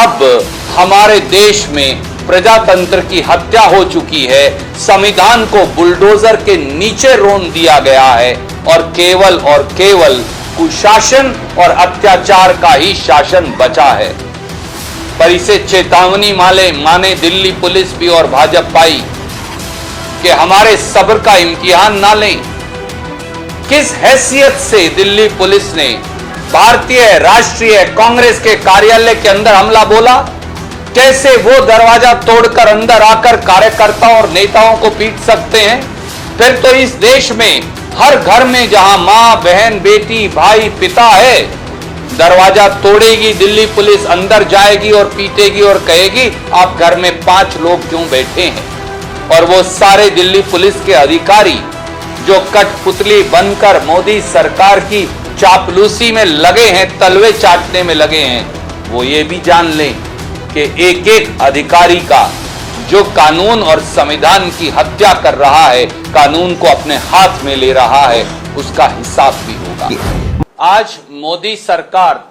अब हमारे देश में प्रजातंत्र की हत्या हो चुकी है, संविधान को बुलडोजर के नीचे रोन दिया गया है और केवल कुशासन और अत्याचार का ही शासन बचा है। पर इसे चेतावनी माने दिल्ली पुलिस भी और भाजपाई कि हमारे सब्र का इम्तिहान ना लें। किस हैसियत से दिल्ली पुलिस ने भारतीय राष्ट्रीय कांग्रेस के कार्यालय के अंदर हमला बोला? कैसे वो दरवाजा तोड़कर अंदर आकर कार्यकर्ताओं और नेताओं को पीट सकते हैं? फिर तो इस देश में हर घर में जहां मां, बहन, बेटी, भाई, पिता है, दरवाजा तोड़ेगी दिल्ली पुलिस, अंदर जाएगी और पीटेगी और कहेगी आप घर में 5 लोग क्यों बैठे हैं? और वो सारे दिल्ली पुलिस के अधिकारी जो कठपुतली बनकर मोदी सरकार की चापलूसी में लगे हैं, तलवे चाटने में लगे हैं, वो ये भी जान लें कि एक एक अधिकारी का जो कानून और संविधान की हत्या कर रहा है, कानून को अपने हाथ में ले रहा है, उसका हिसाब भी होगा। आज मोदी सरकार,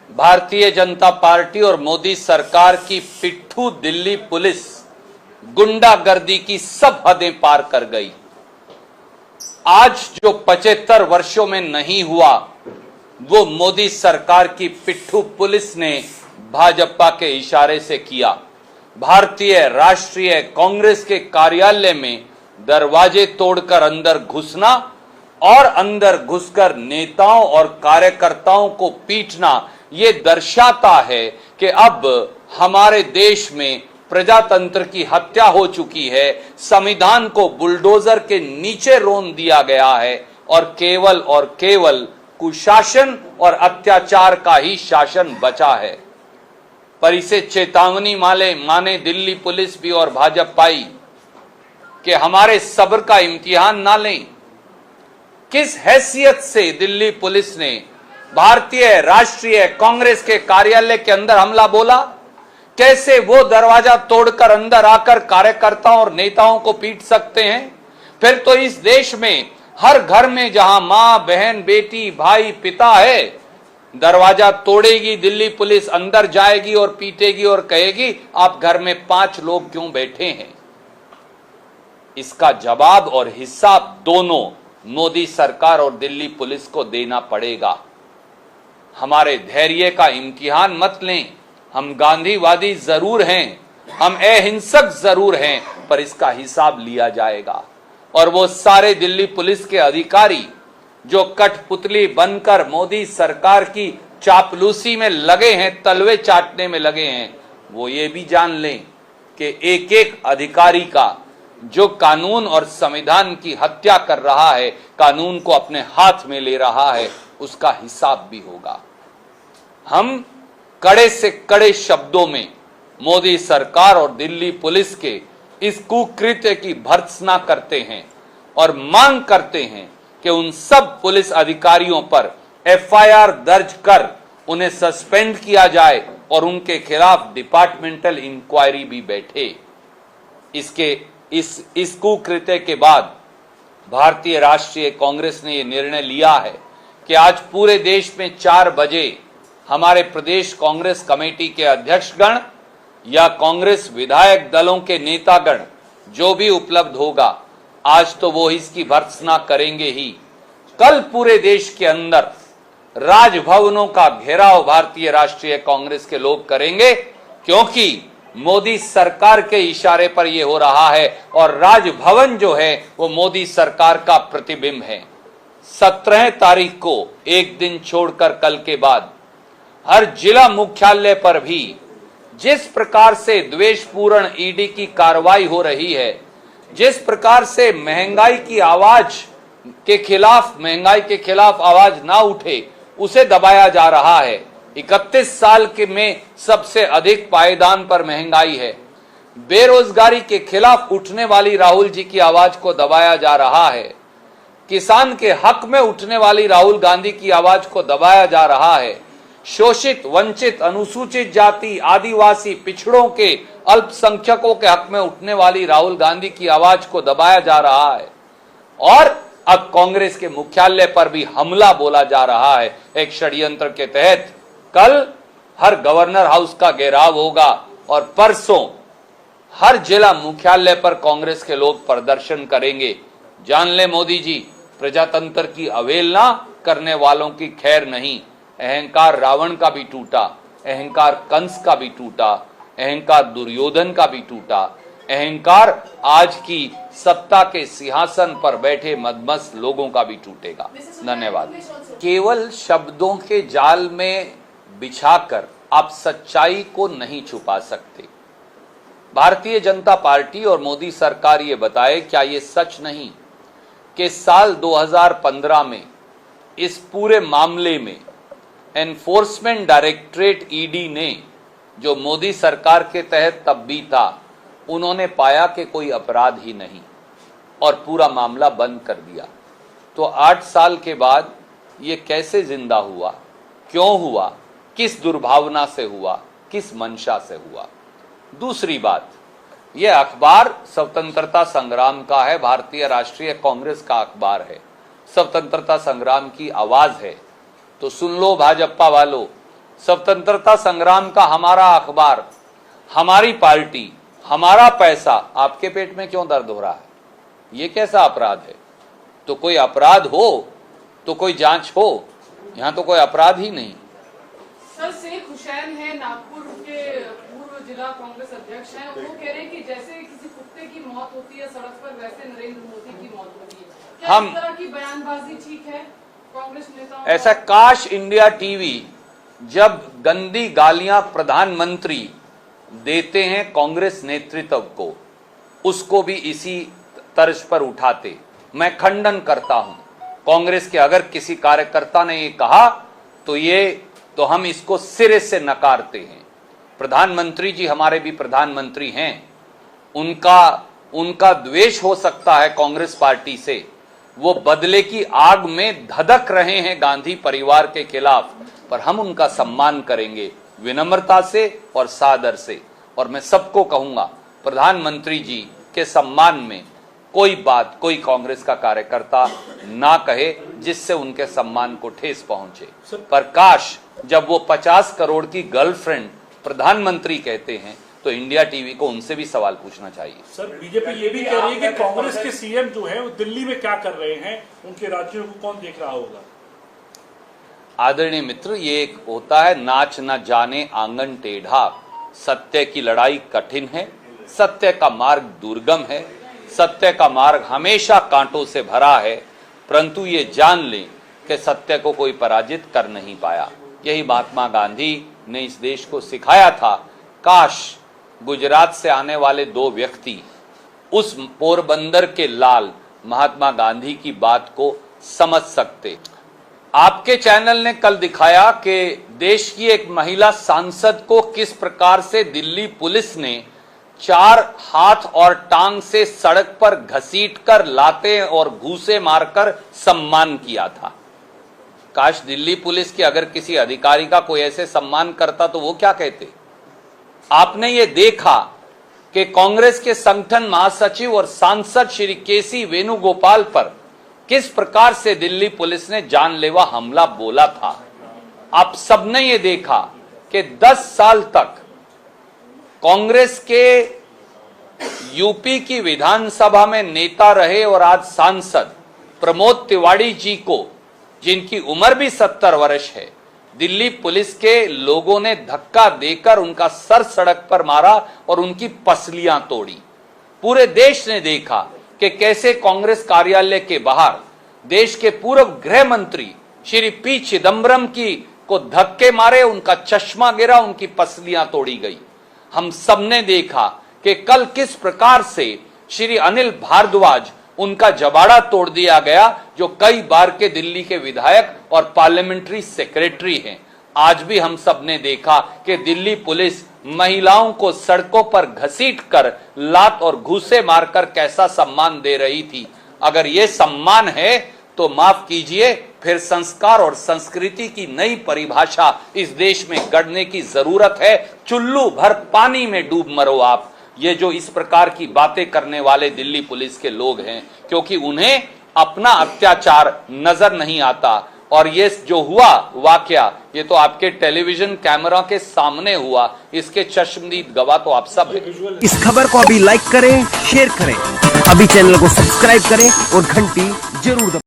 भारतीय जनता पार्टी और मोदी सरकार की पिट्ठू दिल्ली पुलिस गुंडागर्दी की सब हदें पार कर गई। आज जो 75 वर्षों में नहीं हुआ, वो मोदी सरकार की पिट्ठू पुलिस ने भाजपा के इशारे से किया। भारतीय राष्ट्रीय कांग्रेस के कार्यालय में दरवाजे तोड़कर अंदर घुसना और अंदर घुसकर नेताओं और कार्यकर्ताओं को पीटना, ये दर्शाता है कि अब हमारे देश में प्रजातंत्र की हत्या हो चुकी है, संविधान को बुलडोजर के नीचे रोन दिया गया है और केवल कुशासन और अत्याचार का ही शासन बचा है। पर इसे चेतावनी माने दिल्ली पुलिस भी और भाजपाई कि हमारे सब्र का इम्तिहान ना लें। किस हैसियत से दिल्ली पुलिस ने भारतीय राष्ट्रीय कांग्रेस के कार्यालय के अंदर हमला बोला? कैसे वो दरवाजा तोड़कर अंदर आकर कार्यकर्ताओं और नेताओं को पीट सकते हैं? फिर तो इस देश में हर घर में जहां मां, बहन, बेटी, भाई, पिता है, दरवाजा तोड़ेगी दिल्ली पुलिस, अंदर जाएगी और पीटेगी और कहेगी आप घर में 5 लोग क्यों बैठे हैं? इसका जवाब और हिसाब दोनों मोदी सरकार और दिल्ली पुलिस को देना पड़ेगा। हमारे धैर्य का इम्तिहान मत लें। हम गांधीवादी जरूर हैं, हम अहिंसक जरूर हैं, पर इसका हिसाब लिया जाएगा। और वो सारे दिल्ली पुलिस के अधिकारी जो कठपुतली बनकर मोदी सरकार की चापलूसी में लगे हैं, तलवे चाटने में लगे हैं, वो ये भी जान लें कि एक एक अधिकारी का जो कानून और संविधान की हत्या कर रहा है, कानून को अपने हाथ में ले रहा है, उसका हिसाब भी होगा। हम कड़े से कड़े शब्दों में मोदी सरकार और दिल्ली पुलिस के इस कुकृत्य की भर्त्सना करते हैं और मांग करते हैं कि उन सब पुलिस अधिकारियों पर एफआईआर दर्ज कर उन्हें सस्पेंड किया जाए और उनके खिलाफ डिपार्टमेंटल इंक्वायरी भी बैठे। इस कुकृत्य के बाद भारतीय राष्ट्रीय कांग्रेस ने यह निर्णय लिया है कि आज पूरे देश में 4 बजे हमारे प्रदेश कांग्रेस कमेटी के अध्यक्षगण या कांग्रेस विधायक दलों के नेतागण जो भी उपलब्ध होगा, आज तो वो इसकी भर्त्सना करेंगे ही। कल पूरे देश के अंदर राजभवनों का घेराव भारतीय राष्ट्रीय कांग्रेस के लोग करेंगे, क्योंकि मोदी सरकार के इशारे पर यह हो रहा है और राजभवन जो है वो मोदी सरकार का प्रतिबिंब है। 17 तारीख को, एक दिन छोड़कर कल के बाद, हर जिला मुख्यालय पर भी जिस प्रकार से द्वेषपूर्ण ईडी की कार्रवाई हो रही है, जिस प्रकार से महंगाई के खिलाफ आवाज ना उठे, उसे दबाया जा रहा है। 31 साल के में सबसे अधिक पायदान पर महंगाई है। बेरोजगारी के खिलाफ उठने वाली राहुल जी की आवाज को दबाया जा रहा है। किसान के हक में उठने वाली राहुल गांधी की आवाज को दबाया जा रहा है। शोषित, वंचित, अनुसूचित जाति, आदिवासी, पिछड़ों के, अल्पसंख्यकों के हक में उठने वाली राहुल गांधी की आवाज को दबाया जा रहा है। और अब कांग्रेस के मुख्यालय पर भी हमला बोला जा रहा है एक षड्यंत्र के तहत। कल हर गवर्नर हाउस का घेराव होगा और परसों हर जिला मुख्यालय पर कांग्रेस के लोग प्रदर्शन करेंगे। जान ले मोदी जी, प्रजातंत्र की अवहेलना करने वालों की खैर नहीं। अहंकार रावण का भी टूटा, अहंकार कंस का भी टूटा, अहंकार दुर्योधन का भी टूटा, अहंकार आज की सत्ता के सिंहासन पर बैठे मदमस्त लोगों का भी टूटेगा। धन्यवाद। केवल शब्दों के जाल में बिछाकर आप सच्चाई को नहीं छुपा सकते। भारतीय जनता पार्टी और मोदी सरकार ये बताए, क्या ये सच नहीं कि साल 2015 में इस पूरे मामले में एनफोर्समेंट डायरेक्टरेट ईडी ने, जो मोदी सरकार के तहत तब भी था, उन्होंने पाया कि कोई अपराध ही नहीं और पूरा मामला बंद कर दिया। तो 8 साल के बाद ये कैसे जिंदा हुआ, क्यों हुआ, किस दुर्भावना से हुआ, किस मंशा से हुआ? दूसरी बात, यह अखबार स्वतंत्रता संग्राम का है, भारतीय राष्ट्रीय कांग्रेस का अखबार है, स्वतंत्रता संग्राम की आवाज है। तो सुन लो भाजपा वालों, स्वतंत्रता संग्राम का हमारा अखबार, हमारी पार्टी, हमारा पैसा आपके पेट में क्यों दर्द हो रहा है? ये कैसा अपराध है? तो कोई अपराध हो तो कोई जांच हो, यहां तो कोई अपराध ही नहीं। सर, शेख हुसैन है, नागपुर के पूर्व जिला कांग्रेस अध्यक्ष हैं, वो कह रहे हैं कि जैसे किसी कुत्ते की मौत होती है सड़क पर, वैसे नरेंद्र मोदी की मौत होती है। क्या इस तरह की बयानबाजी ठीक है कांग्रेस नेताओं? ऐसा काश इंडिया टीवी जब गंदी गालियां प्रधानमंत्री देते हैं कांग्रेस नेतृत्व को, उसको भी इसी तर्ज पर उठाते। मैं खंडन करता हूं कांग्रेस के, अगर किसी कार्यकर्ता ने ये कहा तो हम इसको सिरे से नकारते हैं। प्रधानमंत्री जी हमारे भी प्रधानमंत्री हैं, उनका द्वेष हो सकता है कांग्रेस पार्टी से, वो बदले की आग में धधक रहे हैं गांधी परिवार के खिलाफ, पर हम उनका सम्मान करेंगे विनम्रता से और सादर से। और मैं सबको कहूंगा, प्रधानमंत्री जी के सम्मान में कोई बात कोई कांग्रेस का कार्यकर्ता ना कहे जिससे उनके सम्मान को ठेस पहुंचे। पर काश जब वो 50 करोड़ की गर्लफ्रेंड प्रधानमंत्री कहते हैं तो इंडिया टीवी को उनसे भी सवाल पूछना चाहिए। सर, बीजेपी ये भी कह रही है कि कांग्रेस के सीएम जो है वो दिल्ली में क्या कर रहे हैं, उनके राज्यों को कौन देख रहा होगा? आदरणीय मित्र, ये एक होता है नाच न जाने आंगन टेढ़ा। सत्य की लड़ाई कठिन है, सत्य का मार्ग दुर्गम है, सत्य का मार्ग हमेशा कांटों से भरा है, परंतु ये जान लें कि सत्य को कोई पराजित कर नहीं पाया। यही महात्मा गांधी ने इस देश को सिखाया था। काश गुजरात से आने वाले 2 व्यक्ति उस पोरबंदर के लाल महात्मा गांधी की बात को समझ सकते। आपके चैनल ने कल दिखाया कि देश की एक महिला सांसद को किस प्रकार से दिल्ली पुलिस ने 4 हाथ और टांग से सड़क पर घसीटकर लाते और घूसे मारकर सम्मान किया था। काश दिल्ली पुलिस के अगर किसी अधिकारी का कोई ऐसे सम्मान करता तो वो क्या कहते? आपने ये देखा कि कांग्रेस के संगठन महासचिव और सांसद श्री केसी वेणुगोपाल पर किस प्रकार से दिल्ली पुलिस ने जानलेवा हमला बोला था। आप सबने ये देखा कि 10 साल तक कांग्रेस के यूपी की विधानसभा में नेता रहे और आज सांसद प्रमोद तिवारी जी को, जिनकी उम्र भी 70 वर्ष है, दिल्ली पुलिस के लोगों ने धक्का देकर उनका सर सड़क पर मारा और उनकी पसलियां तोड़ी। पूरे देश ने देखा कि कैसे कांग्रेस कार्यालय के बाहर देश के पूर्व गृह मंत्री श्री पी चिदम्बरम को धक्के मारे, उनका चश्मा गिरा, उनकी पसलियां तोड़ी गई। हम सबने देखा कि कल किस प्रकार से श्री अनिल भारद्वाज, उनका जबाड़ा तोड़ दिया गया, जो कई बार के दिल्ली के विधायक और पार्लियामेंट्री सेक्रेटरी हैं। आज भी हम सबने देखा कि दिल्ली पुलिस महिलाओं को सड़कों पर घसीटकर लात और घूसे मारकर कैसा सम्मान दे रही थी। अगर ये सम्मान है तो माफ कीजिए, फिर संस्कार और संस्कृति की नई परिभाषा इस देश में गढ़ने की जरूरत है। चुल्लू भर पानी में डूब मरो आप, ये जो इस प्रकार की बातें करने वाले दिल्ली पुलिस के लोग हैं, क्योंकि उन्हें अपना अत्याचार नजर नहीं आता, और ये जो हुआ वाकया, ये तो आपके टेलीविजन कैमरा के सामने हुआ, इसके चश्मदीद गवाह तो आप सब हैं। इस खबर को अभी लाइक करें, शेयर करें, अभी चैनल को सब्सक्राइब करें और घंटी जरूर दबाएं।